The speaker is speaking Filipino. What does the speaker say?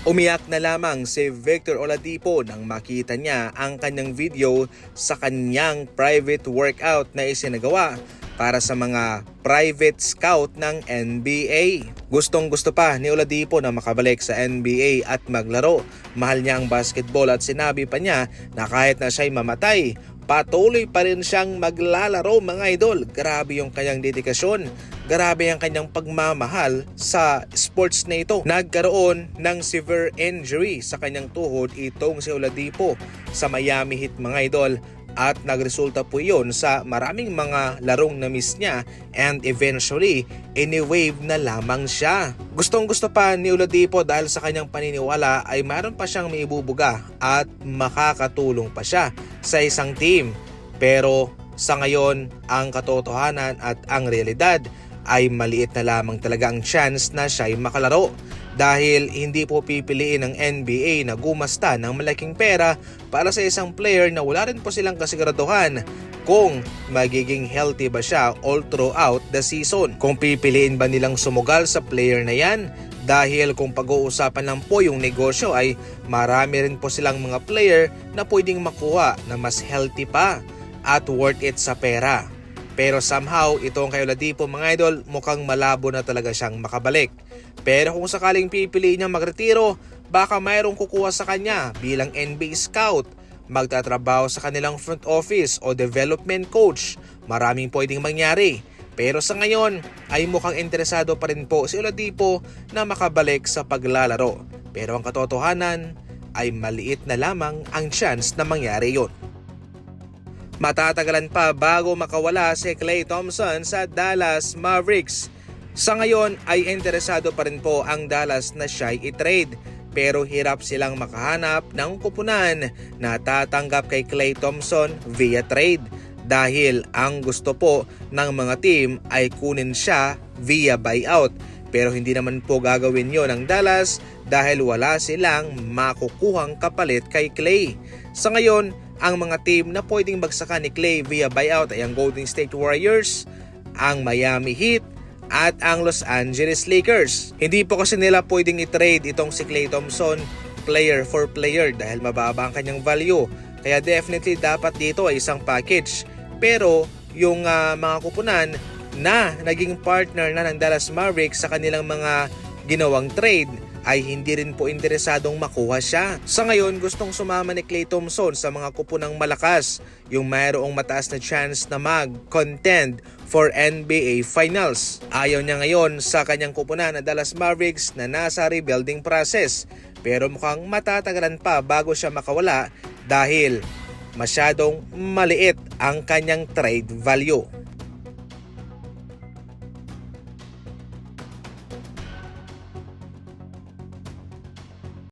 Umiyak na lamang si Victor Oladipo nang makita niya ang kanyang video sa kanyang private workout na isinagawa para sa mga private scout ng NBA. Gustong-gusto pa ni Oladipo na makabalik sa NBA at maglaro. Mahal niya ang basketball at sinabi pa niya na kahit na siya'y mamatay, patuloy pa rin siyang maglalaro mga idol. Grabe yung kanyang dedikasyon. Grabe ang kanyang pagmamahal sa sports na ito. Nagkaroon ng severe injury sa kanyang tuhod itong si Oladipo sa Miami Heat mga idol. At nagresulta po iyon sa maraming mga larong na miss niya and eventually ini-waive na lamang siya. Gustong-gusto pa ni Oladipo dahil sa kanyang paniniwala ay mayroon pa siyang maibubuga at makakatulong pa siya sa isang team. Pero sa ngayon ang katotohanan at ang realidad ay maliit na lamang talaga ang chance na siya'y makalaro. Dahil hindi po pipiliin ng NBA na gumasta ng malaking pera para sa isang player na wala rin po silang kasiguraduhan kung magiging healthy ba siya all throughout the season. Kung pipiliin ba nilang sumugal sa player na yan, dahil kung pag-uusapan lang po yung negosyo ay marami rin po silang mga player na pwedeng makuha na mas healthy pa at worth it sa pera. Pero somehow, itong kay Oladipo mga idol, mukhang malabo na talaga siyang makabalik. Pero kung sakaling pipiliin niyang magretiro, baka mayroong kukuha sa kanya bilang NBA scout, magtatrabaho sa kanilang front office o development coach. Maraming pwedeng mangyari. Pero sa ngayon ay mukhang interesado pa rin po si Oladipo na makabalik sa paglalaro. Pero ang katotohanan ay maliit na lamang ang chance na mangyari yon. Matatagalan pa bago makawala si Klay Thompson sa Dallas Mavericks. Sa ngayon ay interesado pa rin po ang Dallas na siya'y i-trade, pero hirap silang makahanap ng kupunan na tatanggap kay Klay Thompson via trade dahil ang gusto po ng mga team ay kunin siya via buyout. Pero hindi naman po gagawin yon ng Dallas dahil wala silang makukuhang kapalit kay Klay. Sa ngayon, ang mga team na pwedeng bagsakan ni Klay via buyout ay ang Golden State Warriors, ang Miami Heat, at ang Los Angeles Lakers. Hindi po kasi nila pwedeng i-trade itong si Klay Thompson player for player dahil mababa ang kanyang value. Kaya definitely dapat dito ay isang package. Pero yung mga kupunan na naging partner na ng Dallas Mavericks sa kanilang mga ginawang trade ay hindi rin po interesadong makuha siya. Sa ngayon, gustong sumama ni Klay Thompson sa mga kupunang malakas, yung mayroong mataas na chance na mag-contend for NBA Finals. Ayaw niya ngayon sa kanyang kupunan na Dallas Mavericks na nasa rebuilding process. Pero mukhang matatagalan pa bago siya makawala dahil masyadong maliit ang kanyang trade value.